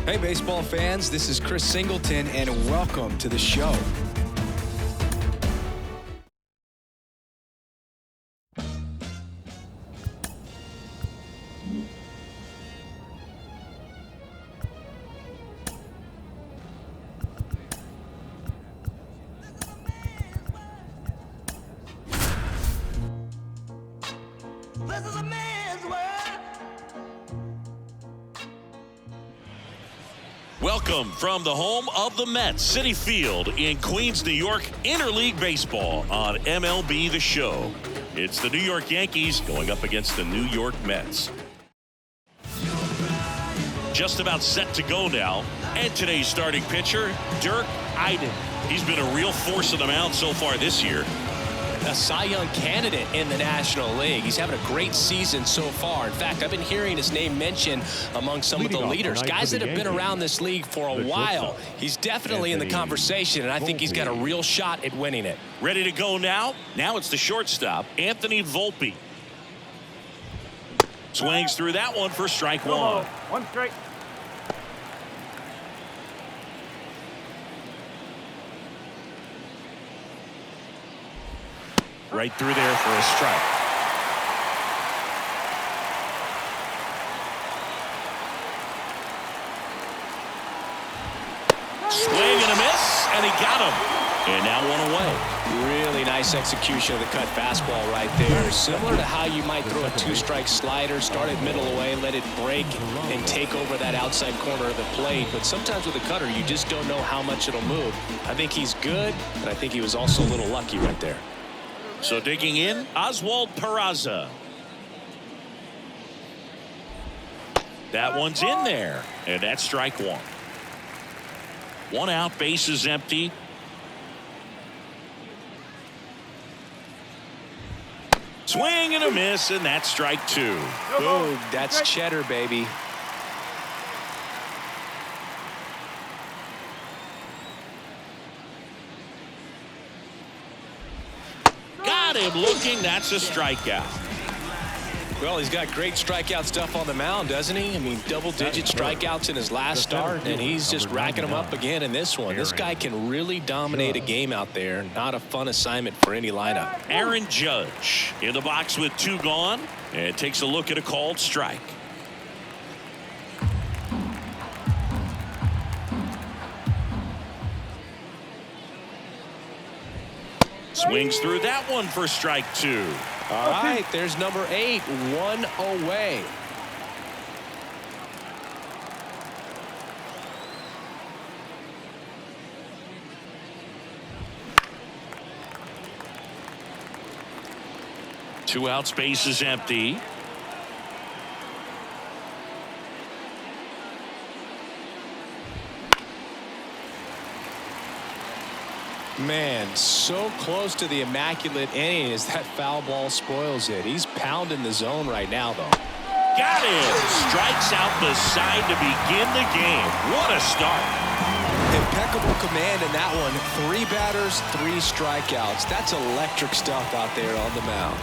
Hey, baseball fans, this is Chris Singleton, and welcome to the show. This is a man's world. Welcome from the home of the Mets, Citi Field in Queens, New York, Interleague Baseball on MLB The Show. It's the New York Yankees going up against the New York Mets. Just about set to go now. And today's starting pitcher, Dirk Eiden. He's been a real force on the mound so far this year. A Cy Young candidate in the National League. He's having a great season so far. In fact, I've been hearing his name mentioned among some of the leaders, guys that have been around this league for a while. He's definitely in the conversation, and I think he's got a real shot at winning it. Ready to go now? Now it's the shortstop, Anthony Volpe. Swings through that one for strike one. One strike. Right through there for a strike. Swing and a miss, and he got him. And now one away. Really nice execution of the cut fastball right there. Similar to how you might throw a two-strike slider, start it middle away, let it break, and take over that outside corner of the plate. But sometimes with a cutter, you just don't know how much it'll move. I think he's good, and I think he was also a little lucky right there. So digging in, Oswald Peraza. That one's in there, and that's strike one. One out, base is empty. Swing and a miss, and that's strike two. Boom, that's cheddar, baby. Got him looking, that's a strikeout. Well, he's got great strikeout stuff on the mound, doesn't he? I mean, double-digit strikeouts in his last start, and he's just racking them up again in this one. This guy can really dominate a game out there. Not a fun assignment for any lineup. Aaron Judge in the box with two gone, and takes a look at a called strike. Swings through that one for strike two. All right, there's number 8, one away. Two outs, base is empty. Man, so close to the immaculate inning as that foul ball spoils it. He's pounding the zone right now, though. Got him. Strikes out the side to begin the game. What a start. Impeccable command in that one. 3 batters, 3 strikeouts. That's electric stuff out there on the mound.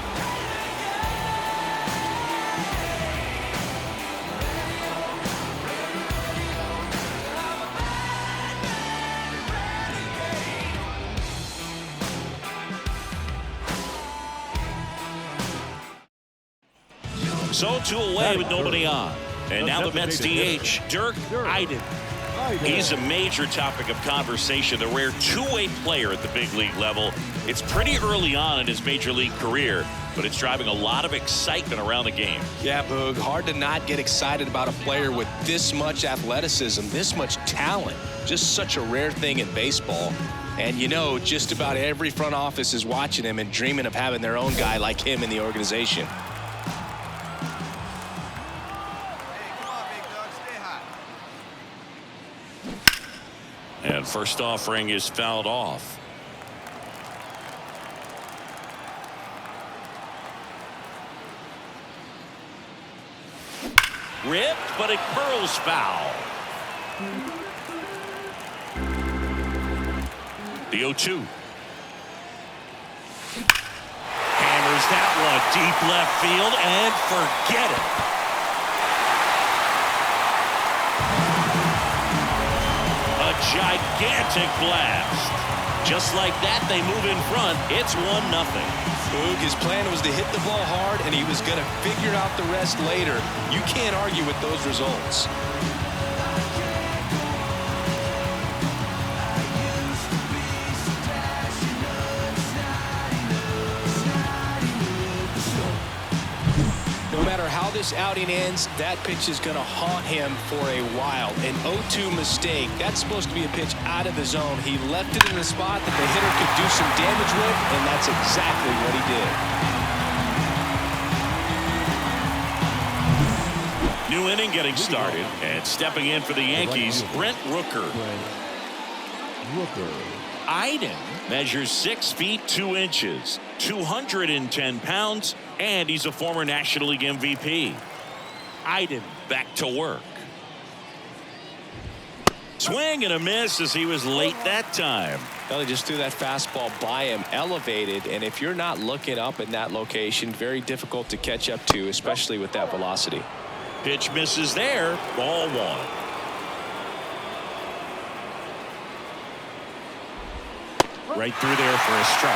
So 2 away with nobody on. And now the Mets DH, Dirk Eiden. He's a major topic of conversation, the rare two-way player at the big league level. It's pretty early on in his major league career, but it's driving a lot of excitement around the game. Yeah, Boog, hard to not get excited about a player with this much athleticism, this much talent. Just such a rare thing in baseball. And you know, just about every front office is watching him and dreaming of having their own guy like him in the organization. And first offering is fouled off. Ripped, but it curls foul. The 0-2. Hammers that one deep left field and forget it. gigantic blast. Just like that, they move in front. It's 1-0. Boog, his plan was to hit the ball hard, and he was going to figure out the rest later. You can't argue with those results. No matter how this outing ends, that pitch is going to haunt him for a while. An 0-2 mistake. That's supposed to be a pitch out of the zone. He left it in a spot that the hitter could do some damage with, and that's exactly what he did. New inning getting started, and stepping in for the Yankees, Brent Rooker. Iden measures 6 feet 2 inches, 210 pounds, and he's a former National League MVP. Iden back to work. Swing and a miss as he was late that time. Well, he just threw that fastball by him, elevated, and if you're not looking up in that location, very difficult to catch up to, especially with that velocity. Pitch misses there, ball 1. Right through there for a strike.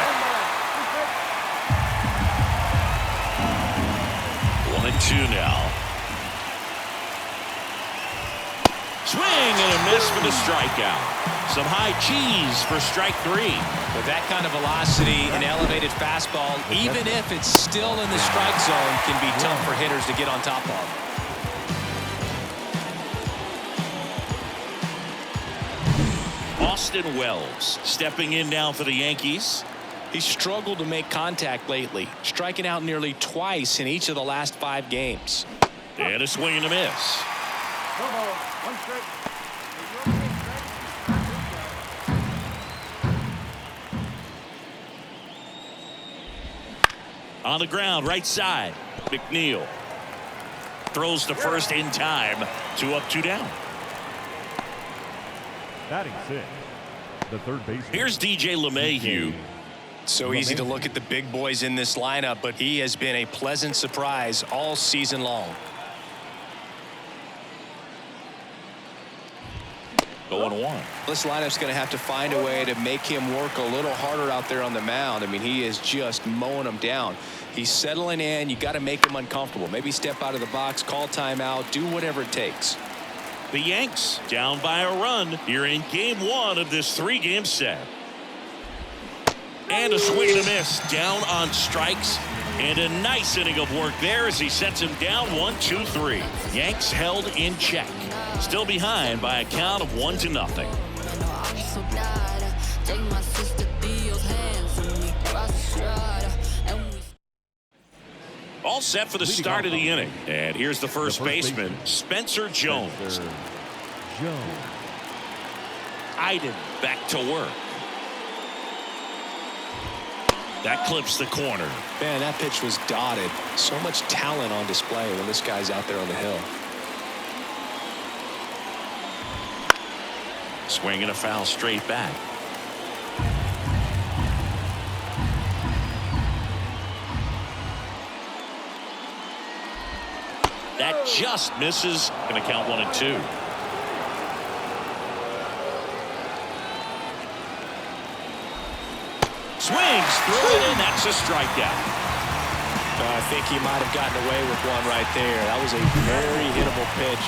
1-2 now. Swing and a miss for the strikeout. Some high cheese for strike 3. With that kind of velocity, an elevated fastball, even if it's still in the strike zone, can be tough for hitters to get on top of. Austin Wells stepping in now for the Yankees. He's struggled to make contact lately, striking out nearly twice in each of the last 5 games. And a swing and a miss. On the ground, right side. McNeil throws to first in time. 2 up, 2 down. Batting 6, the third baseman. Here's DJ LeMahieu. So easy to look at the big boys in this lineup, but he has been a pleasant surprise all season long. 0-1. This lineup's going to have to find a way to make him work a little harder out there on the mound. I mean, he is just mowing them down. He's settling in. You got to make him uncomfortable. Maybe step out of the box, call timeout, do whatever it takes. The Yanks down by a run here in game 1 of this 3-game set. And a swing and a miss, down on strikes, and a nice inning of work there as he sets him down 1-2-3. Yanks held in check, still behind by a count of 1-0. All set for the start of the inning. And here's the first baseman, Spencer Jones. Iden back to work. That clips the corner. Man, that pitch was dotted. So much talent on display when this guy's out there on the hill. Swing and a foul straight back. That just misses. Going to count 1-2. Swings through it, and that's a strikeout. I think he might have gotten away with one right there. That was a very hittable pitch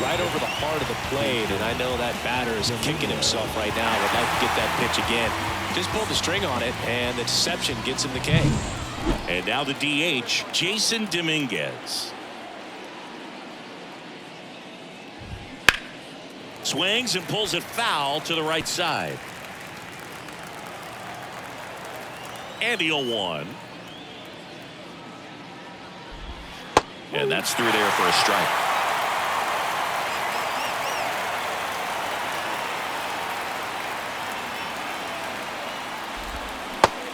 right over the heart of the plate, and I know that batter is kicking himself right now. Would like to get that pitch again. Just pulled the string on it, and the deception gets him the K. And now the DH, Jason Dominguez. Swings and pulls it foul to the right side. And the 0-1. And that's through there for a strike.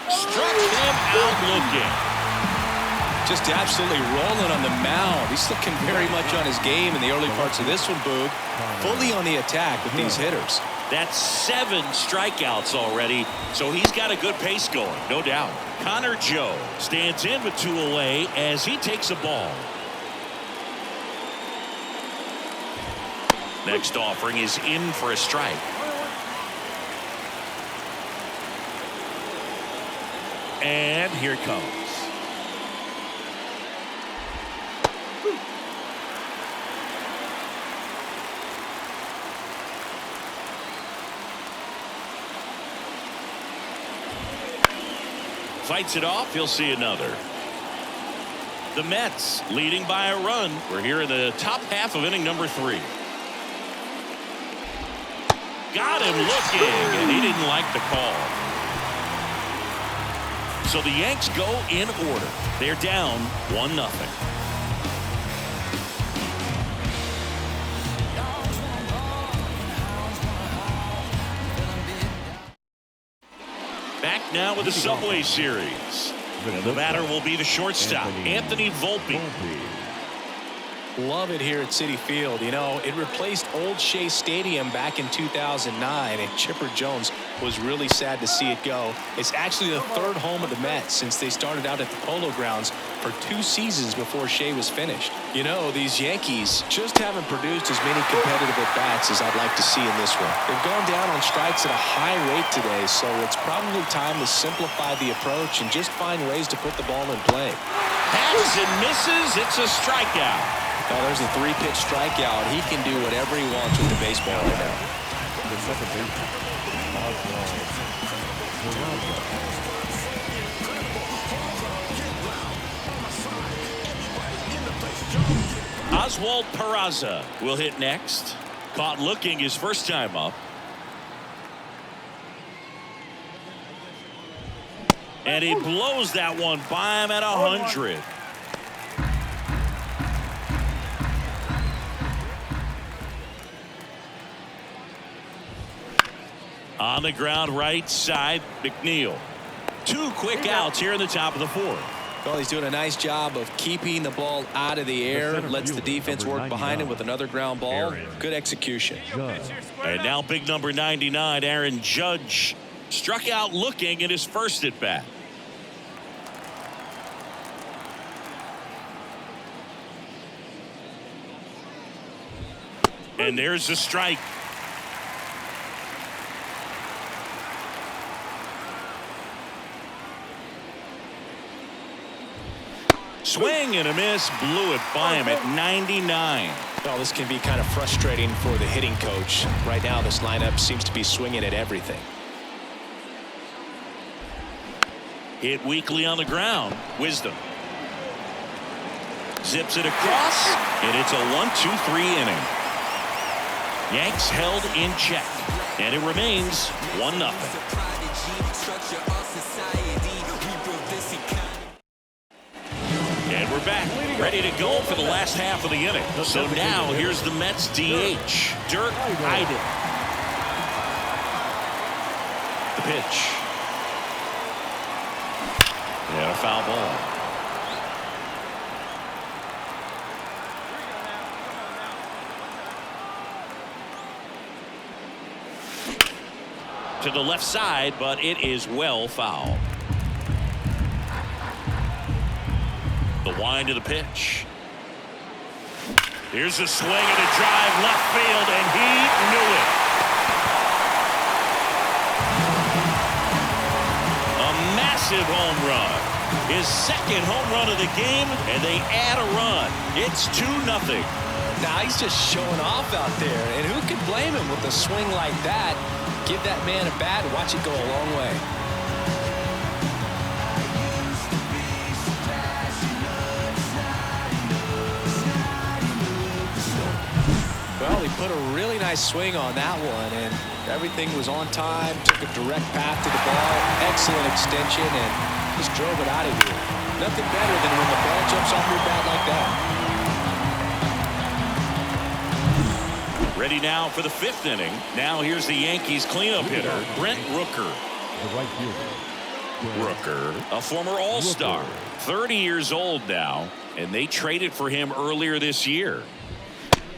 Struck him out looking. Just absolutely rolling on the mound. He's looking very much on his game in the early parts of this one, Boog. Fully on the attack with these hitters. That's 7 strikeouts already, so he's got a good pace going, no doubt. Connor Joe stands in with 2 away as he takes a ball. Next offering is in for a strike. And here it comes. Fights it off. He'll see another. The Mets leading by a run. We're here in the top half of inning number 3. Got him looking, and he didn't like the call. So the Yanks go in order. They're down 1-0. Back now with the Subway Series. The batter will be the shortstop, Anthony Volpe. Love it here at Citi Field. You know, it replaced old Shea Stadium back in 2009, and Chipper Jones was really sad to see it go. It's actually the 3rd home of the Mets since they started out at the Polo Grounds for 2 seasons before Shea was finished. You know, these Yankees just haven't produced as many competitive at-bats as I'd like to see in this one. They've gone down on strikes at a high rate today, so it's probably time to simplify the approach and just find ways to put the ball in play. Passes and misses. It's a strikeout. Oh, there's a 3-pitch strikeout. He can do whatever he wants with the baseball right now. The second baseman, Oswald Peraza will hit next. Caught looking his first time up. And he blows that one by him at 100. On the ground right side, McNeil. 2 quick outs here in the top of the 4th. Well, he's doing a nice job of keeping the ball out of the air. Lets the defense work behind him with another ground ball. Good execution. And now big number 99, Aaron Judge, struck out looking in his first at bat. And there's the strike. Swing and a miss, blew it by him at 99. Well, this can be kind of frustrating for the hitting coach. Right now, this lineup seems to be swinging at everything. Hit weakly on the ground. Wisdom. Zips it across, and it's a 1-2-3 inning. Yanks held in check, and it remains 1-0. And we're back, ready to go for the last half of the inning. So now here's the Mets DH, Dirk Iden. The pitch. And a foul ball. To the left side, but it is well fouled. The wind of the pitch. Here's a swing and a drive left field, and he knew it. A massive home run. His second home run of the game, and they add a run. It's 2-0. Now he's just showing off out there, and who can blame him with a swing like that? Give that man a bat and watch it go a long way. Well, he put a really nice swing on that one, and everything was on time. Took a direct path to the ball. Excellent extension, and just drove it out of here. Nothing better than when the ball jumps off your bat like that. Ready now for the 5th inning. Now here's the Yankees cleanup hitter, Brent Rooker. The right fielder. Rooker, a former All-Star, 30 years old now, and they traded for him earlier this year.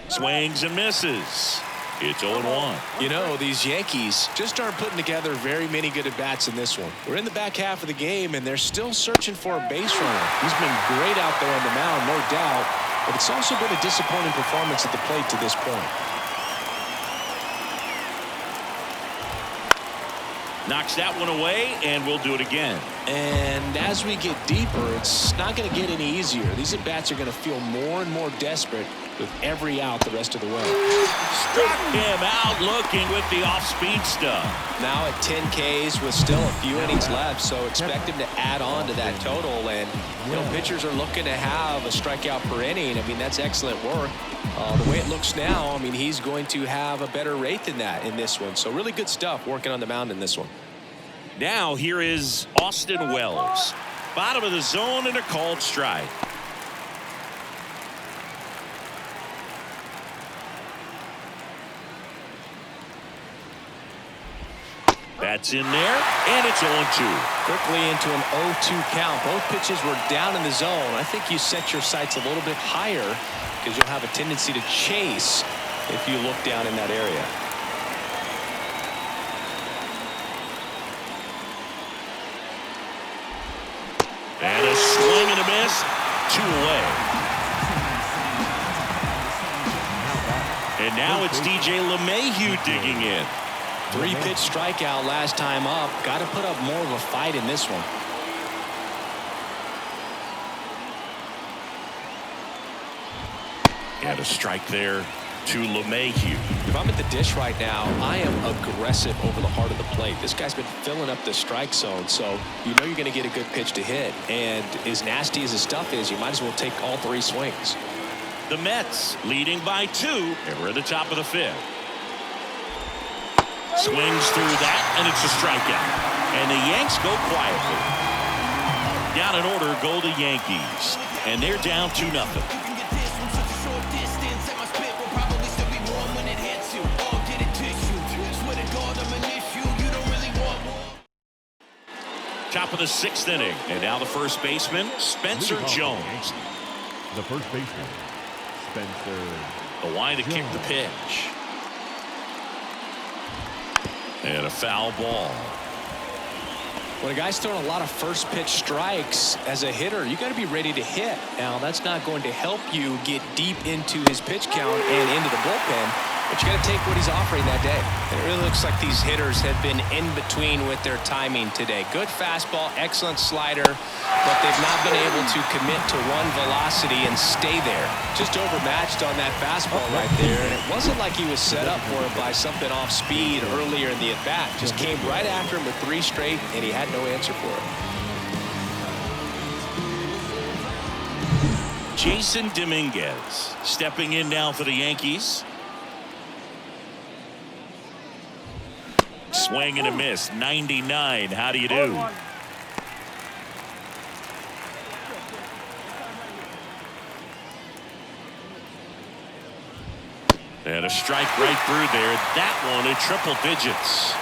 Swings and misses. It's 0-1. You know, these Yankees just aren't putting together very many good at-bats in this one. We're in the back half of the game, and they're still searching for a base runner. He's been great out there on the mound, no doubt, but it's also been a disappointing performance at the plate to this point. Knocks that one away, and we'll do it again. And as we get deeper, it's not going to get any easier. These at-bats are going to feel more and more desperate with every out the rest of the way. Struck him out looking with the off-speed stuff. Now at 10 Ks with still a few innings left, so expect him to add on to that total. And, you know, pitchers are looking to have a strikeout per inning. I mean, that's excellent work. The way it looks now, I mean, he's going to have a better rate than that in this one. So really good stuff working on the mound in this one. Now here is Austin Wells. Bottom of the zone and a called strike. That's in there, and it's 0-2. Quickly into an 0-2 count. Both pitches were down in the zone. I think you set your sights a little bit higher because you'll have a tendency to chase if you look down in that area. And a swing and a miss. 2 away. And now it's DJ LeMahieu digging in. 3-pitch strikeout last time up. Got to put up more of a fight in this one. And a strike there to LeMahieu. If I'm at the dish right now, I am aggressive over the heart of the plate. This guy's been filling up the strike zone, so you know you're going to get a good pitch to hit. And as nasty as his stuff is, you might as well take all 3 swings. The Mets leading by 2, and we're at the top of the 5th. Swings through that, and it's a strikeout. And the Yanks go quietly. Down in order go the Yankees, and they're down 2-0. Top of the 6th inning, and now the first baseman, Spencer Jones. The first baseman, Spencer. The line to kick the pitch. And a foul ball. When a guy's throwing a lot of first pitch strikes as a hitter, you got to be ready to hit. Now, that's not going to help you get deep into his pitch count and into the bullpen, but you got to take what he's offering that day. And it really looks like these hitters have been in between with their timing today. Good fastball, excellent slider, but they've not been able to commit to one velocity and stay there. Just overmatched on that fastball right there, and it wasn't like he was set up for it by something off speed earlier in the at-bat. Just came right after him with 3 straight, and he had no answer for it. Jason Dominguez stepping in now for the Yankees. Swing and a miss. 99. How do you do? And a strike right through there. That one in triple digits.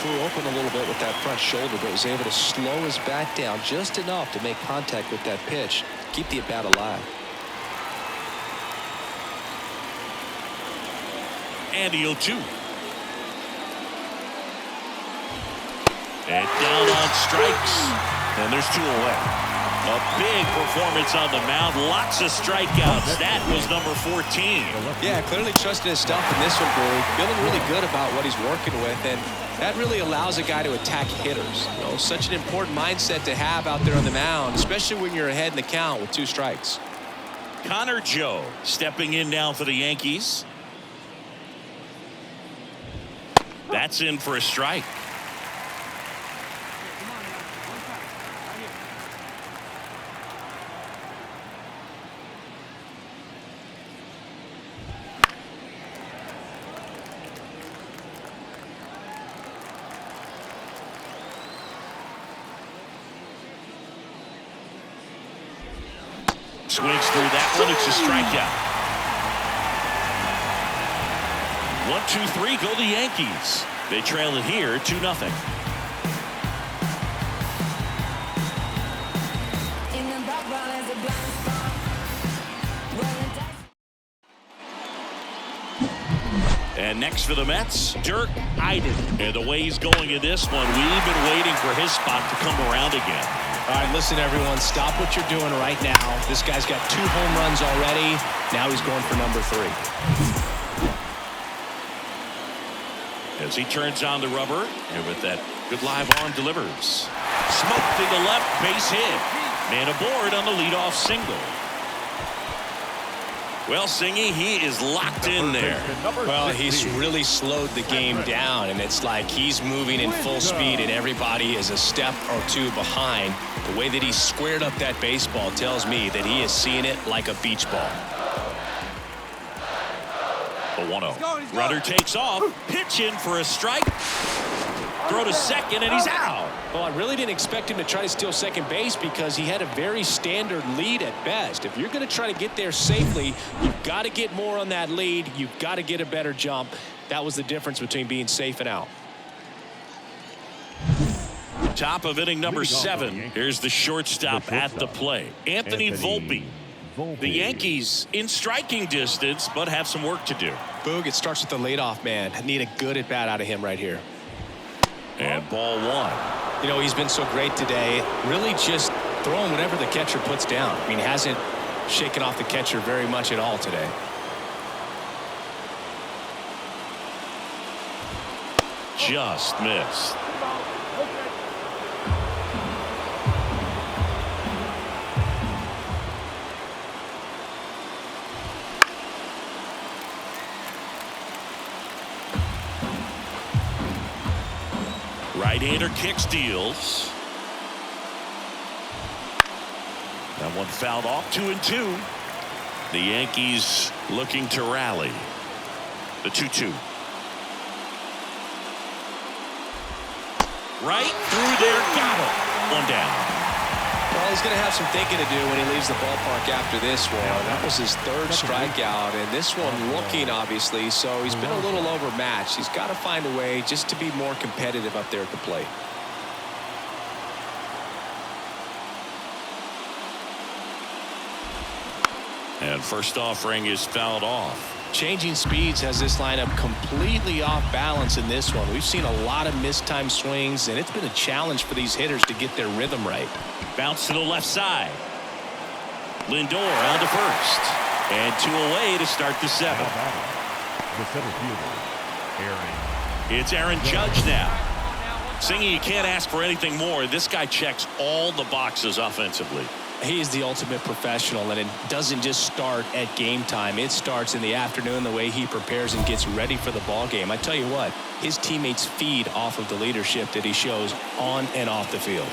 Flew open a little bit with that front shoulder, but was able to slow his bat down just enough to make contact with that pitch, keep the at-bat alive. And the 0-2. And down on strikes. And there's 2 away. A big performance on the mound. Lots of strikeouts. That was number 14. Yeah, clearly trusting his stuff in this one, Brew. Feeling really good about what he's working with, and that really allows a guy to attack hitters. You know, such an important mindset to have out there on the mound, especially when you're ahead in the count with 2 strikes. Connor Joe stepping in now for the Yankees. That's in for a strike. Swings through that one. It's a strikeout. 1-2-3 go the Yankees. They trail it here 2-0. And next for the Mets, Dirk Iden. And the way he's going in this one, we've been waiting for his spot to come around again. All right, listen, everyone. Stop what you're doing right now. This guy's got 2 home runs already. Now he's going for number 3. As he turns on the rubber, and with that good live arm delivers. Smoke to the left, base hit. Man aboard on the leadoff single. Well, Singy, he is locked in there. Well, he's really slowed the game down, and it's like he's moving in full speed, and everybody is a step or 2 behind. The way that he squared up that baseball tells me that he is seeing it like a beach ball. The 1-0. Runner takes off. Pitch in for a strike. Throw to second, and he's out. Well, I really didn't expect him to try to steal second base because he had a very standard lead at best. If you're going to try to get there safely, you've got to get more on that lead. You've got to get a better jump. That was the difference between being safe and out. Top of inning number 7. Here's the shortstop at the plate, Anthony Volpe. The Yankees in striking distance, but have some work to do. Boog, it starts with the leadoff man. I need a good at-bat out of him right here. And ball 1. You know, he's been so great today. Really just throwing whatever the catcher puts down. I mean, he hasn't shaken off the catcher very much at all today. Just missed. Right-hander kick steals. That one fouled off. 2-2. The Yankees looking to rally. The 2-2. Right through there. Got him. 1 down. Well, he's going to have some thinking to do when he leaves the ballpark after this one. That was his 3rd strikeout, and this one looking, obviously, so he's been a little overmatched. He's got to find a way just to be more competitive up there at the plate. And first offering is fouled off. Changing speeds has this lineup completely off balance in this one. We've seen a lot of mistimed swings, and it's been a challenge for these hitters to get their rhythm right. Bounce to the left side. Lindor on to first. And 2 away to start the 7th. The center fielder, Aaron. It's Aaron Judge now. Singy, you can't ask for anything more. This guy checks all the boxes offensively. He is the ultimate professional, and it doesn't just start at game time. It starts in the afternoon, the way he prepares and gets ready for the ball game. I tell you what, his teammates feed off of the leadership that he shows on and off the field.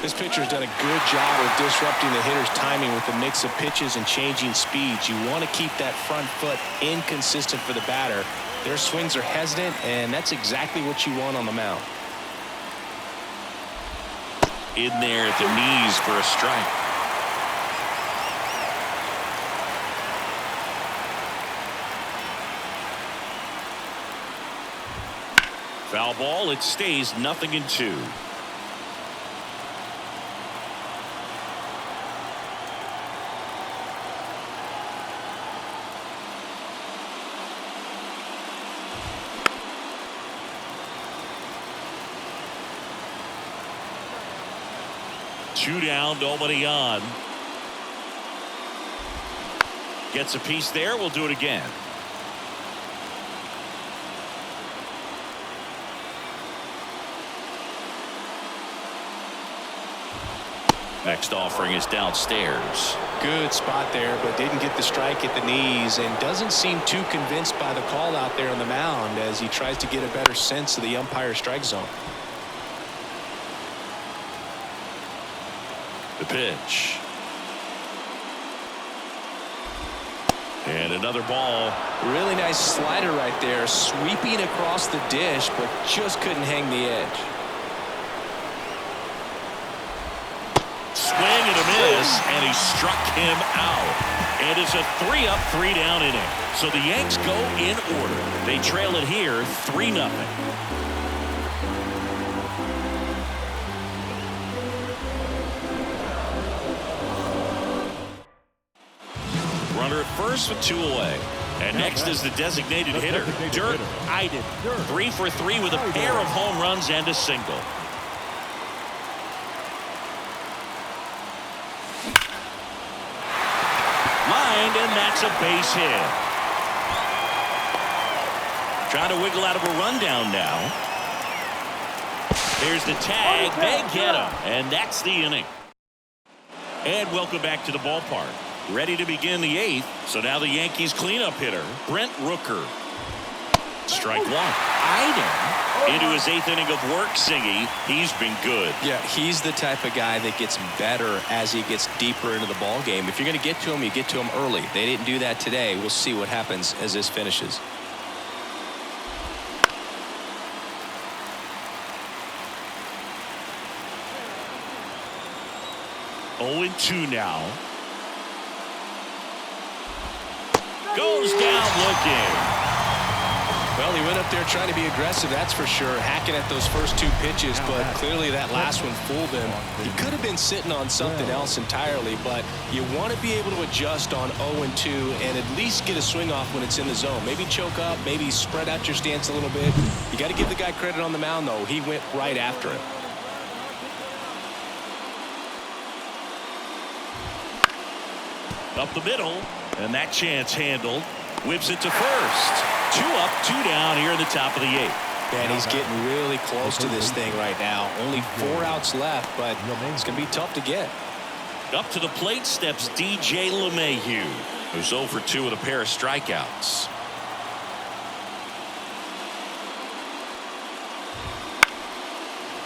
This pitcher's done a good job of disrupting the hitter's timing with a mix of pitches and changing speeds. You want to keep that front foot inconsistent for the batter. Their swings are hesitant, and that's exactly what you want on the mound. In there at the knees for a strike. Foul ball. It stays 0-2. Two down, nobody on. Gets a piece there. We'll do it again. Next offering is downstairs. Good spot there, but didn't get the strike at the knees, and doesn't seem too convinced by the call out there on the mound as he tries to get a better sense of the umpire strike zone. The pitch. And another ball. Really nice slider right there, sweeping across the dish, but just couldn't hang the edge. Swing and a miss, and he struck him out. And it's a 3-up, 3-down inning. So the Yanks go in order. They trail it here 3-0. Runner at first with 2 away. And next is the designated hitter, Dirk Iden. 3 for 3 with a pair of home runs and a single. Lined, and that's a base hit. Trying to wiggle out of a rundown now. There's the tag. They get him, and that's the inning. And welcome back to the ballpark. Ready to begin the 8th. So now the Yankees cleanup hitter, Brent Rooker. Strike one. Iden into his 8th inning of work, Singy. He's been good. Yeah, he's the type of guy that gets better as he gets deeper into the ball game. If you're going to get to him, you get to him early. They didn't do that today. We'll see what happens as this finishes. Oh, 2 now. Goes down looking. Well, he went up there trying to be aggressive, that's for sure, hacking at those first 2 pitches, but clearly that last one fooled him. He could have been sitting on something else entirely, but you want to be able to adjust on 0-2 and at least get a swing off when it's in the zone. Maybe choke up, maybe spread out your stance a little bit. You got to give the guy credit on the mound, though. He went right after it. Up the middle, and that chance handled. Whips it to first. 2 up, 2 down here in the top of the 8th. Man, he's getting really close to this thing right now. Only 4 outs left, but it's going to be tough to get. Up to the plate steps DJ LeMahieu, who's 0 for 2 with a pair of strikeouts.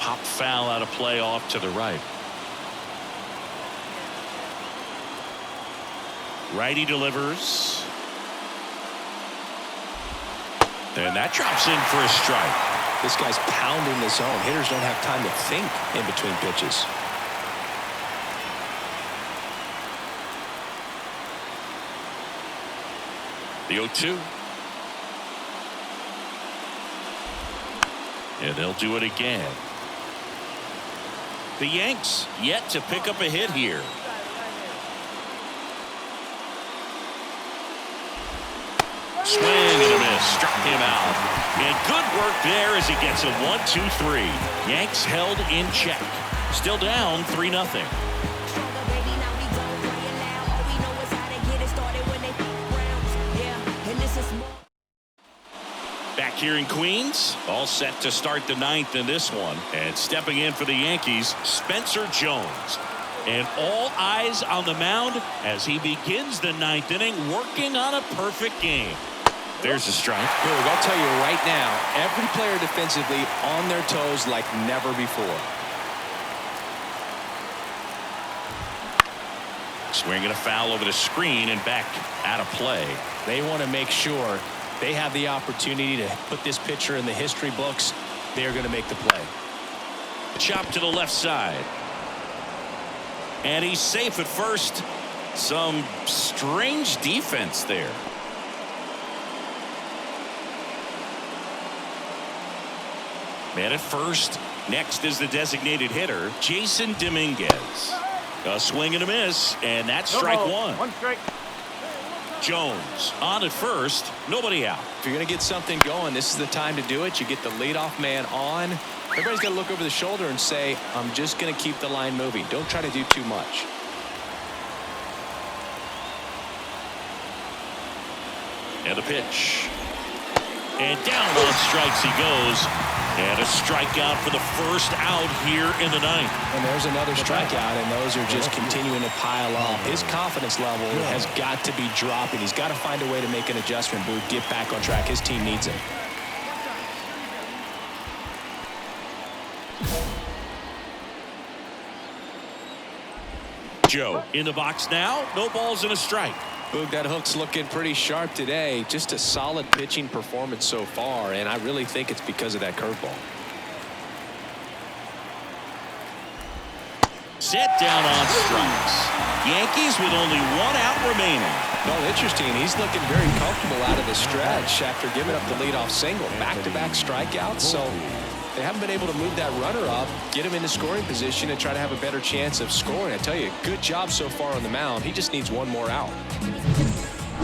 Pop foul out of play off to the right. Righty delivers. And that drops in for a strike. This guy's pounding the zone. Hitters don't have time to think in between pitches. The 0-2. And they'll do it again. The Yanks yet to pick up a hit here. Swing and a miss. Struck him out. And good work there as he gets a 1-2-3. Yanks held in check. Still down 3-0. Back here in Queens, all set to start the 9th in this one. And stepping in for the Yankees, Spencer Jones. And all eyes on the mound as he begins the 9th inning, working on a perfect game. There's a strike. Look, I'll tell you right now, every player defensively on their toes like never before. Swinging a foul over the screen and back out of play. They want to make sure they have the opportunity to put this pitcher in the history books. They're going to make the play. Chop to the left side. And he's safe at first. Some strange defense there. Man at first. Next is the designated hitter, Jason Dominguez. A swing and a miss, and that's strike one. 1 strike. Jones on at first, nobody out. If you're going to get something going, this is the time to do it. You get the leadoff man on. Everybody's got to look over the shoulder and say, I'm just going to keep the line moving. Don't try to do too much. And the pitch. And down on strikes he goes. And a strikeout for the first out here in the 9th. And there's another strikeout, and those are just continuing to pile up. His confidence level has got to be dropping. He's got to find a way to make an adjustment, Boo. Get back on track. His team needs him. Joe in the box now. No balls and a strike. Boog, that hook's looking pretty sharp today. Just a solid pitching performance so far, and I really think it's because of that curveball. Set down on strikes. Yankees with only 1 out remaining. Well, interesting. He's looking very comfortable out of the stretch after giving up the leadoff single. Back-to-back strikeouts, so they haven't been able to move that runner up, get him into scoring position, and try to have a better chance of scoring. I tell you, good job so far on the mound. He just needs 1 more out.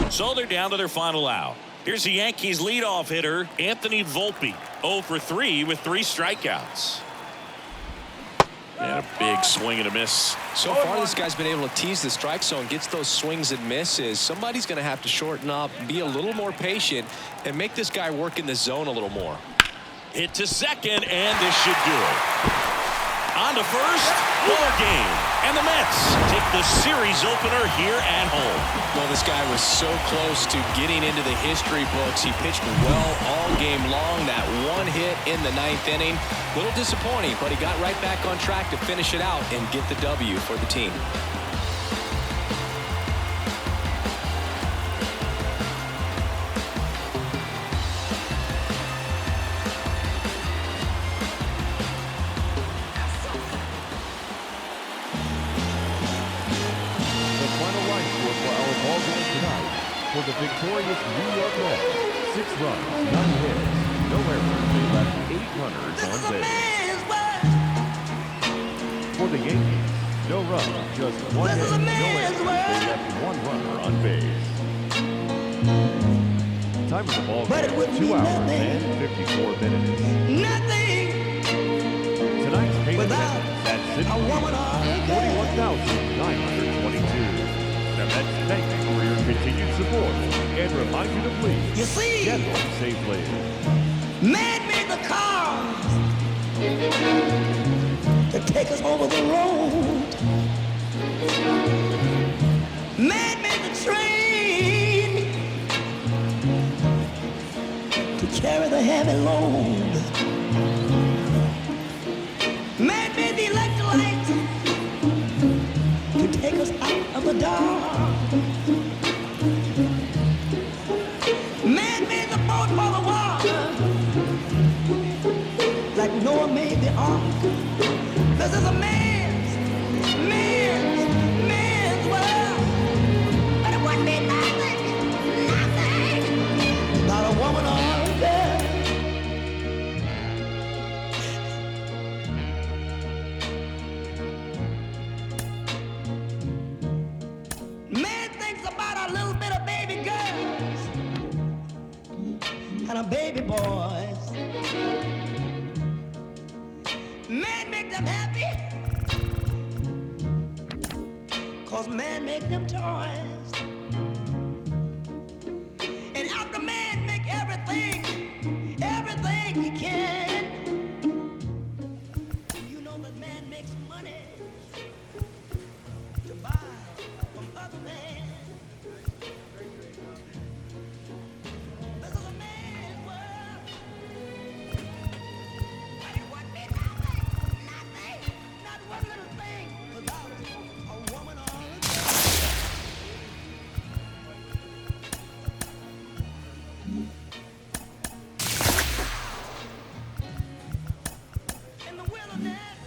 So they're down to their final out. Here's the Yankees leadoff hitter, Anthony Volpe, 0 for 3 with 3 strikeouts. And a big swing and a miss. So far, this guy's been able to tease the strike zone, gets those swings and misses. Somebody's going to have to shorten up, be a little more patient, and make this guy work in the zone a little more. Hit to second, and this should do it. On to first, ball game. And the Mets take the series opener here at home. Well, this guy was so close to getting into the history books. He pitched well all game long. That one hit in the 9th inning. A little disappointing, but he got right back on track to finish it out and get the W for the team. For the victorious New York Mets, 6 runs, 9 hits, no errors. They left 8 runners on base. For the Yankees, no runs, just 1 hit, no errors. They left 1 runner on base. Time of the ball game, 2 hours and 54 minutes. Nothing Tonight's paid attendance at City Field, 41,922. The Mets thank you for your continued support and remind you to please get home safely. man made the cars to take us over the road. Man made the train to carry the heavy load. Man made the electric light to take us out of the dark. Man made the boat for the water, like Noah made the ark. This is a man's world. But it wouldn't be nothing, not a woman or a girl. Man thinks about a little bit of baby girls and a baby boys. Man make them happy, 'cause man make them toys. And after man make everything he can, you know that man makes money to buy from other men. This is a man's world. But it wouldn't be nothing, not one little thing without a woman or a girl. In the wilderness,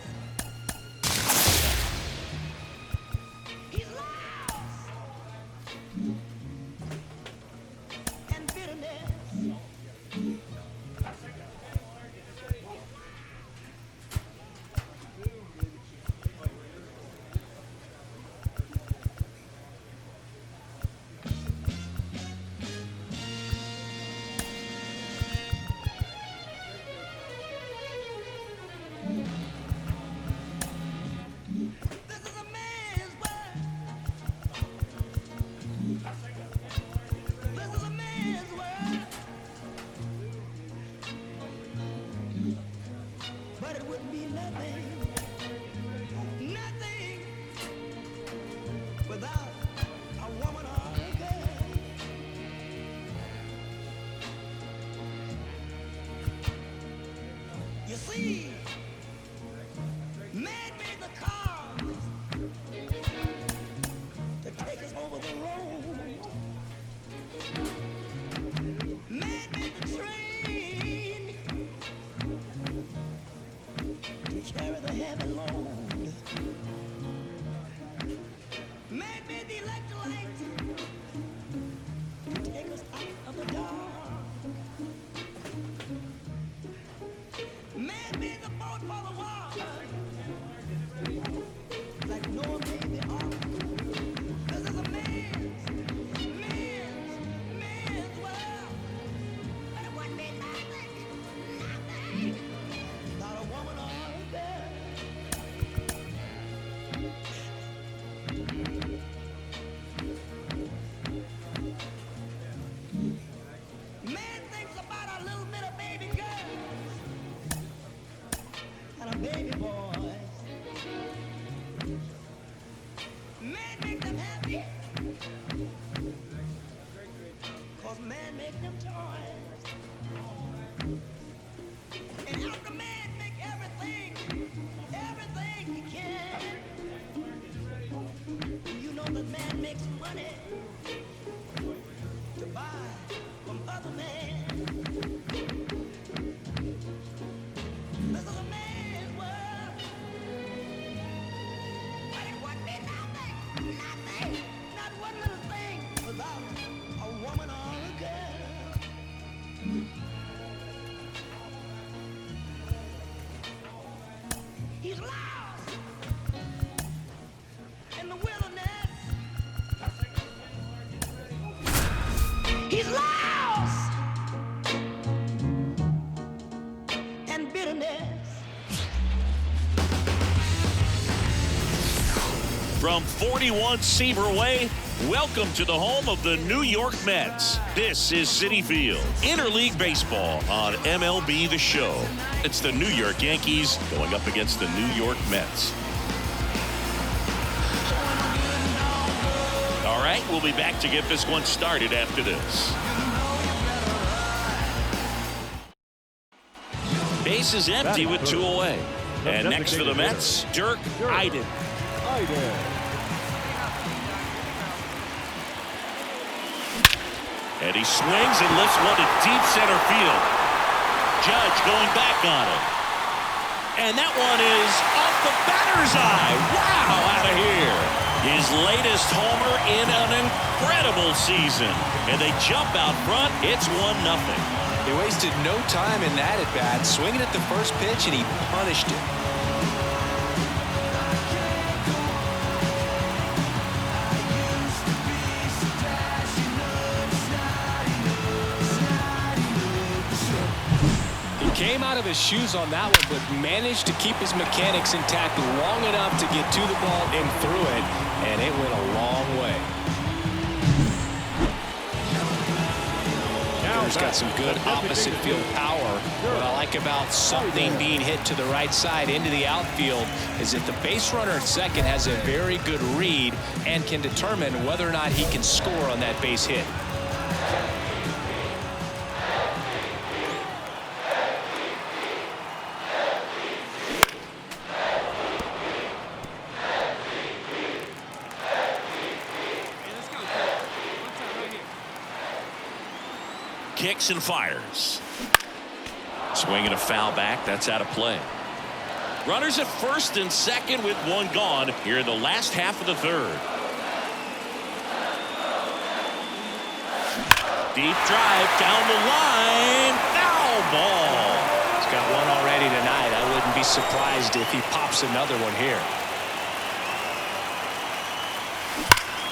he's lost and bitterness. This is a man's world. This is a man's world. But it wouldn't be nothing without a woman or a girl. You see, man made the cars to take us over the road. Man made the train to carry the heavy load. Man made the electric light to take us out of the dark. Man made the man make them toys. And help the man make everything he can. You know the man makes money to buy from other men. This is a man's world. But it would be nothing, not one little thing without a woman or a girl. He's lost in the wilderness. He's lost in bitterness. From 41 Seaver Way, welcome to the home of the New York Mets. This is Citi Field, interleague baseball on MLB The Show. It's the New York Yankees going up against the New York Mets. All right, we'll be back to get this one started after this. Base is empty with 2 away. And next for the Mets, Dirk Iden. And he swings and lifts one to deep center field. Judge going back on it. And that one is off the batter's eye. Wow, out of here. His latest homer in an incredible season. And they jump out front. It's 1-0. He wasted no time in that at bat, swinging at the first pitch, and he punished it. Came out of his shoes on that one, but managed to keep his mechanics intact long enough to get to the ball and through it, and it went a long way. He's got some good opposite field power. What I like about something being hit to the right side into the outfield is that the base runner at second has a very good read and can determine whether or not he can score on that base hit. Kicks and fires. Swinging a foul back. That's out of play. Runners at first and second with 1 gone here in the last half of the third. Deep drive down the line. Foul ball. He's got one already tonight. I wouldn't be surprised if he pops another one here.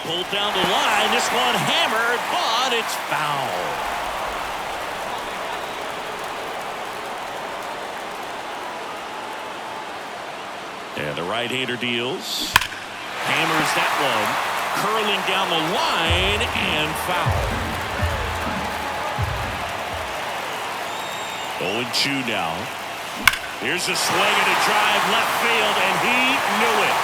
Pulled down the line. This one hammered, but it's foul. And the right-hander deals. Hammers that one. Curling down the line and foul. 0-2 now. Here's a swing and a drive left field, and he knew it.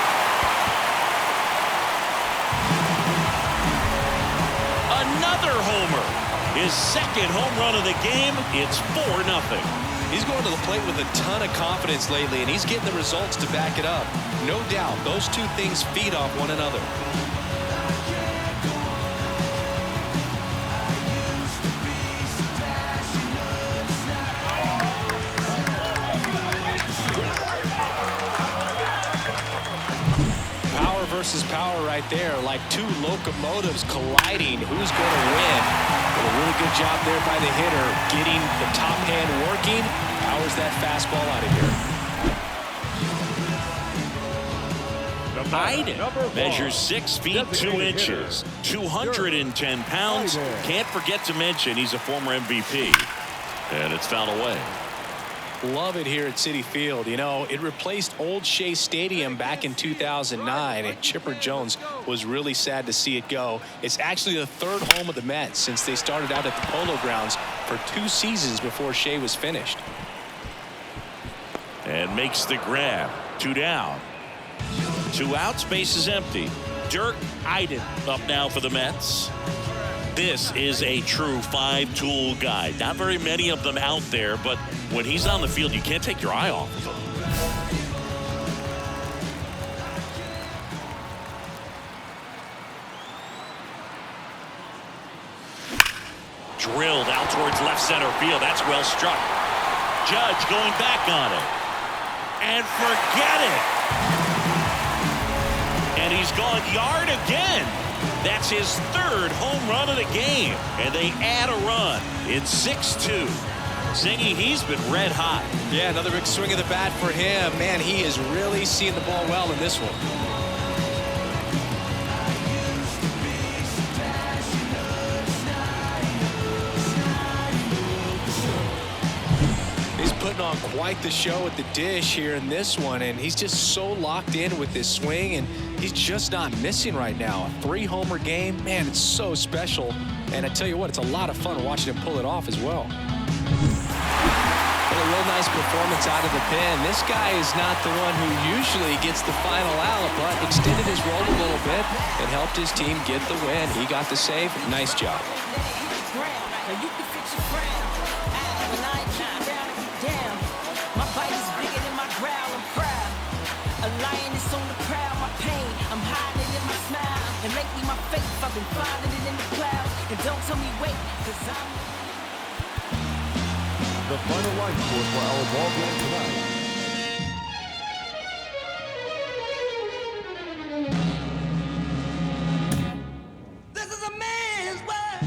Another homer. His second home run of the game. It's 4-0. He's going to the plate with a ton of confidence lately, and he's getting the results to back it up. No doubt, those two things feed off one another. Power versus power right there, like two locomotives colliding. Who's going to win? But a really good job there by the hitter, getting the top hand working. Powers that fastball out of here. Iden measures 6 feet 2 inches, 210 pounds. Can't forget to mention he's a former MVP. And it's fouled away. Love it here at Citi Field. You know, it replaced Old Shea Stadium back in 2009, and Chipper Jones was really sad to see it go. It's actually the third home of the Mets since they started out at the Polo Grounds for 2 seasons before Shea was finished. And makes the grab. 2 down. 2 outs, base is empty. Dirk Iden up now for the Mets. This is a true five-tool guy. Not very many of them out there, but when he's on the field, you can't take your eye off of him. Drilled out towards left center field. That's well struck. Judge going back on it. And forget it. And he's gone yard again. That's his third home run of the game. And they add a run in 6-2. Zingy, he's been red hot. Yeah, another big swing of the bat for him. Man, he is really seeing the ball well in this one. Putting on quite the show at the dish here in this one, and he's just so locked in with this swing, and he's just not missing right now. A 3-homer game, man, it's so special, and I tell you what, it's a lot of fun watching him pull it off as well. A real nice performance out of the pen. This guy is not the one who usually gets the final out, but extended his role a little bit and helped his team get the win. He got the save. Nice job. A lion is on the prowl, my pain, I'm hiding it in my smile. And lately my faith, I've been finding it in the clouds. And don't tell me wait, cause I'm... The final line score for our ball game tonight. This is a man's world.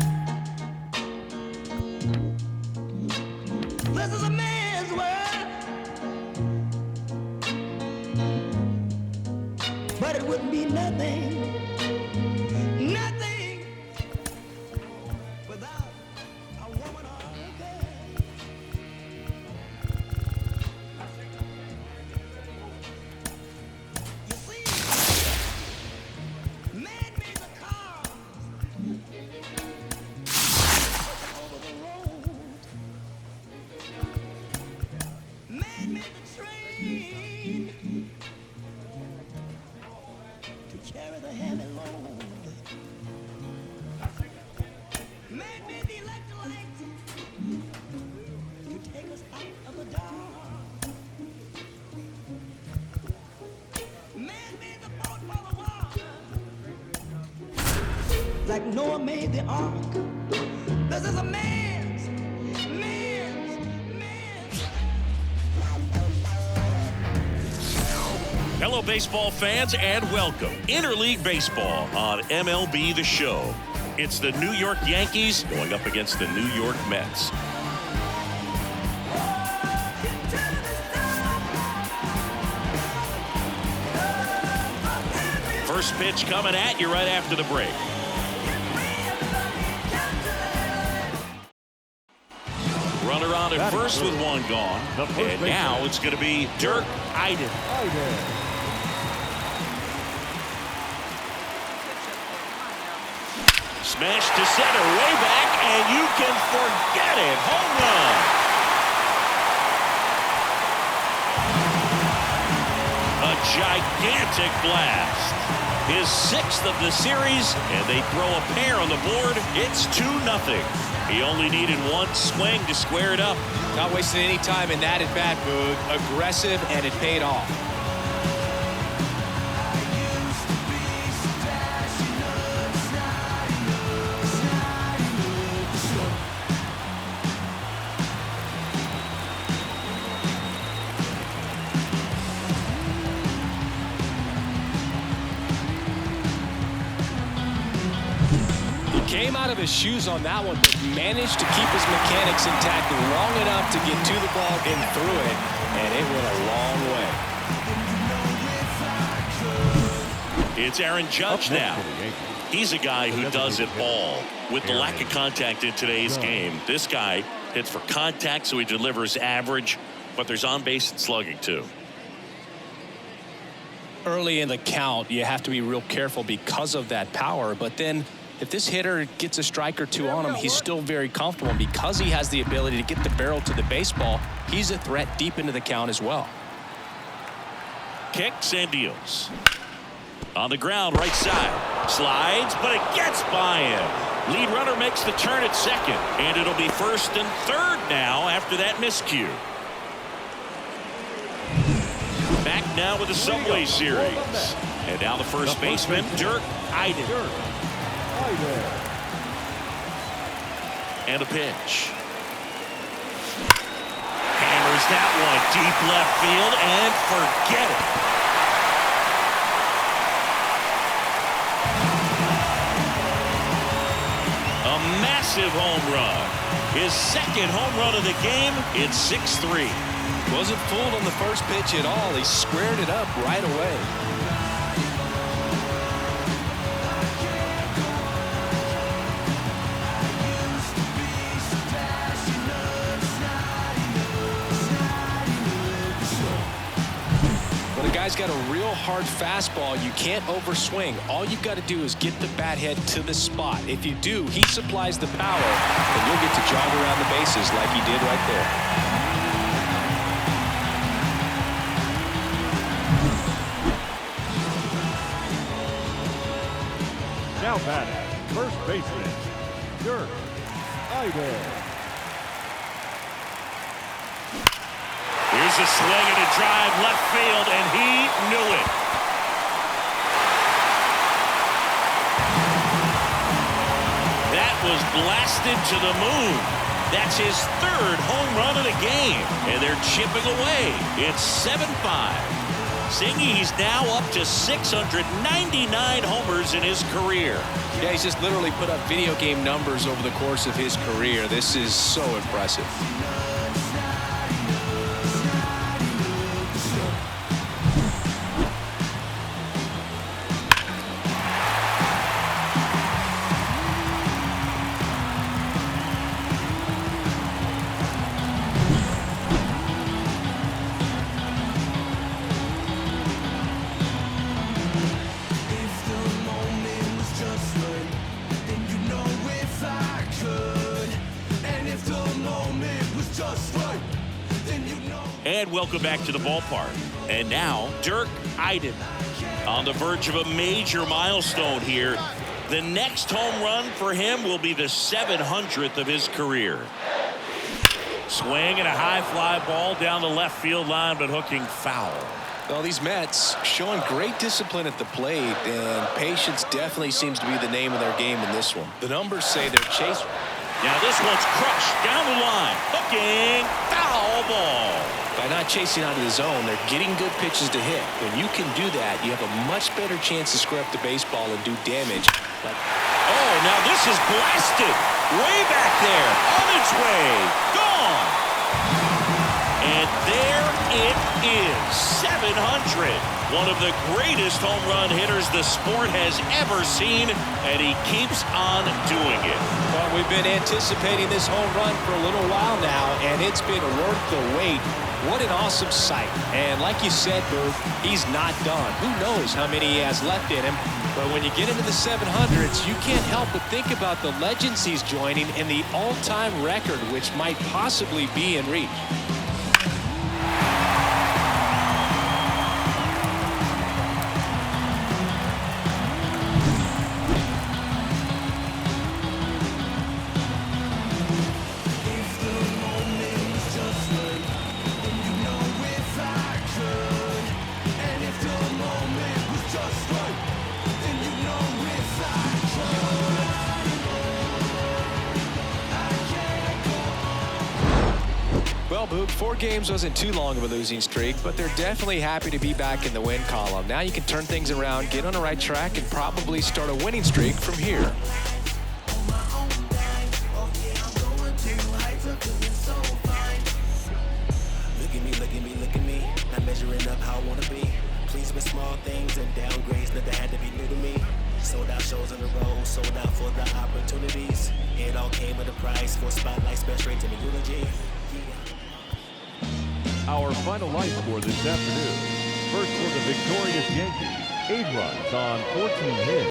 This is a man's world. But it wouldn't be nothing, nothing without a woman or a girl. You see, man made the car over the road. Man made the train to carry the heavy load. Man made the electric light to take us out of the dark. Man made the boat for the water, like Noah made the ark. This is a man's. Hello, baseball fans, and welcome. Interleague Baseball on MLB The Show. It's the New York Yankees going up against the New York Mets. First pitch coming at you right after the break. Runner on at first with one gone. And now it's going to be Dirk Eiden. Smash to center, way back, and you can forget it. Home run. A gigantic blast. His 6th of the series, and they throw a pair on the board. It's 2-0. He only needed one swing to square it up. Not wasting any time in that at-bat, Boog. Aggressive, and it paid off. Came out of his shoes on that one, but managed to keep his mechanics intact long enough to get to the ball and through it, and it went a long way. It's Aaron Judge now. He's a guy who does it all. With the lack of contact in today's game, this guy hits for contact, so he delivers average, but there's on-base and slugging, too. Early in the count, you have to be real careful because of that power, but then if this hitter gets a strike or two on him, he's still very comfortable. And because he has the ability to get the barrel to the baseball, he's a threat deep into the count as well. Kicks and deals. On the ground, right side. Slides, but it gets by him. Lead runner makes the turn at second, and it'll be first and third now after that miscue. Back now with the Subway Series. And now the first baseman, Dirk Iden. And a pitch. Hammers that one deep left field, and forget it. A massive home run. His second home run of the game. It's 6-3. Wasn't fooled on the first pitch at all. He squared it up right away. When a guy's got a real hard fastball, you can't overswing. All you've got to do is get the bat head to the spot. If you do, he supplies the power, and you'll get to jog around the bases like he did right there. Now batting, first baseman, Dirk Iden. Here's a swing and a drive left field, and he knew it. That was blasted to the moon. That's his third home run of the game, and they're chipping away. It's 7-5. Singy, he's now up to 699 homers in his career. Yeah, he's just literally put up video game numbers over the course of his career. This is so impressive. And welcome back to the ballpark. And now, Dirk Iden on the verge of a major milestone here. The next home run for him will be the 700th of his career. Swing and a high fly ball down the left field line, but hooking foul. Well, these Mets showing great discipline at the plate, and patience definitely seems to be the name of their game in this one. The numbers say they're chasing. Now this one's crushed down the line. Hooking foul ball. By not chasing out of the zone, they're getting good pitches to hit. When you can do that, you have a much better chance to square up the baseball and do damage. Oh, now this is blasted. Way back there. On its way. Gone. And there it is. 700. One of the greatest home run hitters the sport has ever seen, and he keeps on doing it. Well, we've been anticipating this home run for a little while now, and it's been worth the wait. What an awesome sight. And like you said, Booth, he's not done. Who knows how many he has left in him. But when you get into the 700s, you can't help but think about the legends he's joining and the all-time record, which might possibly be in reach. Well, Boog, 4 games wasn't too long of a losing streak, but they're definitely happy to be back in the win column. Now you can turn things around, get on the right track, and probably start a winning streak from here. Look at me, not measuring up how I want to be. Pleased with small things and downgrades, nothing had to be new to me. Sold out shows on the road, sold out for the opportunities. It all came at a price for spotlights, spent straight to the eulogy. Our final line score this afternoon. First for the victorious Yankees, 8 runs on 14 hits.